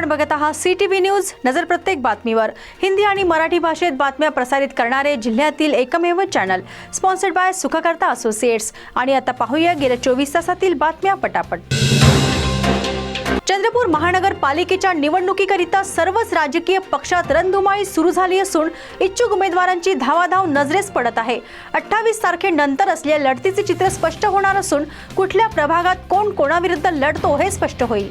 आपण बघत आहात CTV न्यूज नजर प्रत्येक बातमीवर। हिंदी आणि मराठी भाषेत बातम्या प्रसारित करणारे जिल्ह्यातील एकमेव channel, sponsored by Sukhkarta associates. आणि आता पाहूया गेल्या 24 तासातील बातम्या पटापट। चंद्रपूर महानगरपालिकेच्या निवडणुकीकरिता सर्वच राजकीय पक्षात रणधुमाळी सुरू झाली असून इच्छुक उमेदवारांची धावाधाव नजरेस पडत आहे। 28 तारखेनंतर असलेल्या लढतीचे चित्र स्पष्ट होणार असून कुठल्या प्रभागात कोण कोणाविरुद्ध लढतो हे स्पष्ट होईल।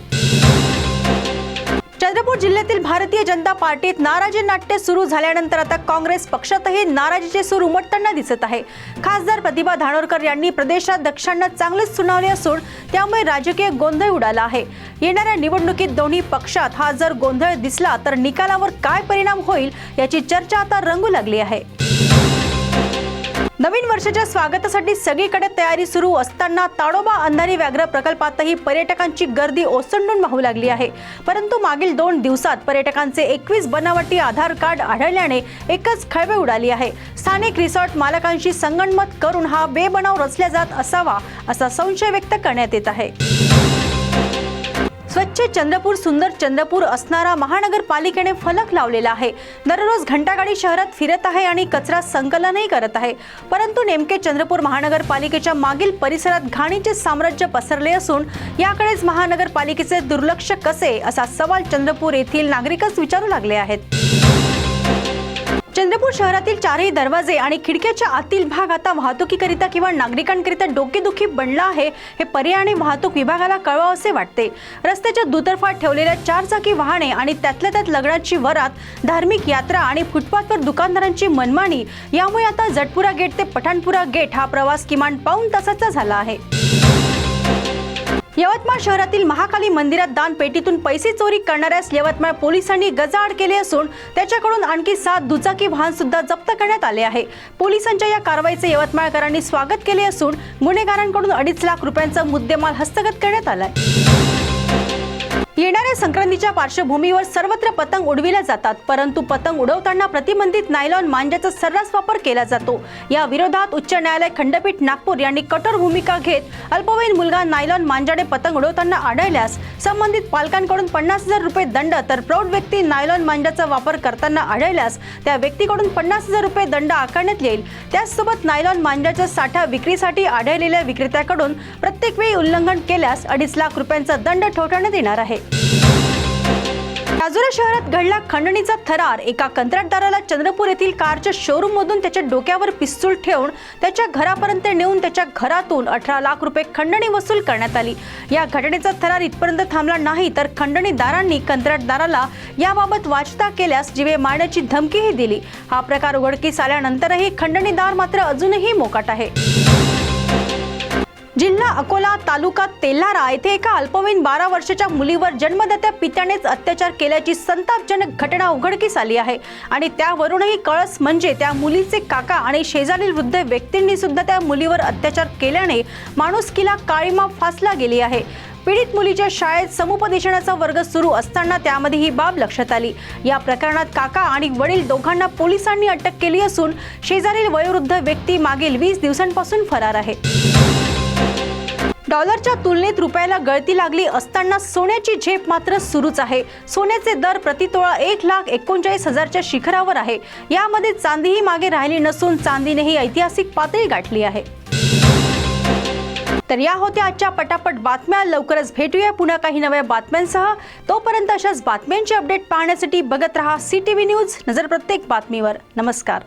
चंद्रपूर जिल्ह्यातील भारतीय जनता पार्टीत नाराजी नाट्य सुरू झाल्यानंतर आता काँग्रेस पक्षातही नाराजीचे सूर उमटताना दिसत आहे। खासदार प्रतिभा धानोरकर यांनी प्रदेशाध्यक्षांना चांगलेच सुनावले असून त्यामुळे राजकीय गोंधळ उडाला आहे। येणाऱ्या निवडणुकीत दोन्ही पक्षात हा जर गोंधळ दिसला तर निकालावर काय परिणाम होईल याची चर्चा आता रंगू लागली आहे। नवीन वर्षाच्या स्वागतासाठी सगळीकडे तयारी सुरू असताना ताडोबा अंधारी व्याघ्र प्रकल्पातही पर्यटकांची गर्दी ओसंडून वाहू लागली आहे। परंतु मागील 2 दिवसात पर्यटकांचे 21 बनावटी आधार कार्ड आढळल्याने एकच खळबळ उडाली आहे। स्थानिक रिसॉर्ट मालकांशी संगनमत करून हा बेबनाव रचला जात असावा असा संशय व्यक्त करण्यात येत आहे। स्वच्छ चंद्रपूर सुंदर चंद्रपूर असणारा महानगरपालिकेने फलक लावलेला आहे। दररोज घंटागाडी शहरात फिरत आहे आणि कचरा संकलनही करत आहे। परंतु नेमके चंद्रपूर महानगरपालिकेच्या मागील परिसरात घाणीचे साम्राज्य पसरले असून याकडेच महानगरपालिकेचे दुर्लक्ष कसे असा सवाल चंद्रपूर येथील नागरिकच विचारू लागले आहेत। चंद्रपूर शहरातील 4ही दरवाजे आणि खिडक्याच्या आतील भाग आता वाहतुकीकरिता किंवा नागरिकांकरिता डोकेदुखी बनला आहे हे पर्याय आणि वाहतूक विभागाला कळवावे वाटते। रस्त्याच्या दुतर्फा ठेवलेल्या 4 चाकी वाहने आणि त्यातल्या त्यात लग्नाची वरात, धार्मिक यात्रा आणि फुटपाथवर दुकानदारांची मनमानी यामुळे आता जटपुरा गेट ते पठाणपुरा गेट हा प्रवास किमान पाऊण तासाचा झाला आहे। यवतमाळ शहरातील महाकाली मंदिरात दान पेटीतून पैसे चोरी करणाऱ्यास यवतमाळ पोलिसांनी गजाआड केले असून त्याच्याकडून आणखी 7 दुचाकी वाहन सुद्धा जप्त करण्यात आले आहे। पोलिसांच्या या कारवाईचे यवतमाळकरांनी स्वागत केले असून गुन्हेगारांकडून 2.5 लाख रुपयांचा मुद्देमाल हस्तगत करण्यात आलाय। येणाऱ्या संक्रांतीच्या पार्श्वभूमीवर सर्वत्र पतंग उडविल्या जातात, परंतु पतंग उडवताना प्रतिबंधित नायलॉन मांजाचा सर्रास वापर केला जातो। या विरोधात उच्च न्यायालय खंडपीठ नागपूर यांनी कठोर भूमिका घेत अल्पवयीन मुलगा नायलॉन मांजाने पतंग उडवताना आढळल्यास संबंधित पालकांकडून 50,000 रुपये दंड, तर प्रौढ व्यक्ती नायलॉन मांजाचा वापर करताना आढळल्यास त्या व्यक्तीकडून 50,000 रुपये दंड आकारण्यात येईल। त्याचसोबत नायलॉन मांजाचा साठा विक्रीसाठी आढळलेल्या विक्रेत्याकडून प्रत्येक वेळी उल्लंघन केल्यास 2.5 लाख रुपयांचा दंड ठोठावण्यात येणार आहे। राजुरा शहरात घडला खंडणीचा थरार। एका कंत्राटदाराला चंद्रपूर येथील कारच्या शोरूम मधून त्याच्या डोक्यावर पिस्तूल ठेवून त्याच्या घरापर्यंत नेऊन त्याच्या घरातून 18 लाख रुपये खंडणी वसूल करण्यात आली। या घटनेचा थरार इथपर्यंत थांबला नाही तर खंडणीदारांनी कंत्राटदाराला याबाबत वाचता केल्यास जीवे मारण्याची धमकीही दिली। हा प्रकार उघडकीस आल्यानंतरही खंडणीदार मात्र अजूनही मोकाट आहे। जिल्हा अकोला, तालुका तेल्हारा येथे एका अल्पवयीन 12 वर्षाच्या मुलीवर जन्मदात्या पित्यानेच अत्याचार केल्याची संतापजनक घटना उघडकीस आली आहे आणि त्यावरूनही कळस म्हणजे त्या मुलीचे काका आणि शेजारील वृद्ध व्यक्तींनी सुद्धा त्या मुलीवर अत्याचार केल्याने माणुसकीला काळीमा फासला गेली आहे। पीडित मुलीच्या शाळेत समुपदेशनाचा वर्ग सुरू असताना त्यामध्ये ही बाब लक्षात आली। या प्रकरणात काका आणि वडील दोघांना पोलिसांनी अटक केली असून शेजारील वयोवृद्ध व्यक्ती मागील 20 दिवसांपासून फरार आहे। डॉलरच्या तुलनेत रुपयाला गळती लागली असताना सोन्याची झेप मात्र सुरूच आहे। सोन्याचे दर प्रतितोळा 1,39,000च्या शिखरावर आहे। यामध्ये चांदीही मागे राहिली नसून चांदीनेही ऐतिहासिक पातळी गाठली आहे। तर या होत्या आजच्या पटापट बातम्या। लवकरच भेटूया पुन्हा काही नव्या बातम्यांसह। तोपर्यंत अशाच बातम्यांचे अपडेट पाहण्यासाठी बघत रहा CTV न्यूज नजर प्रत्येक बातमीवर। नमस्कार।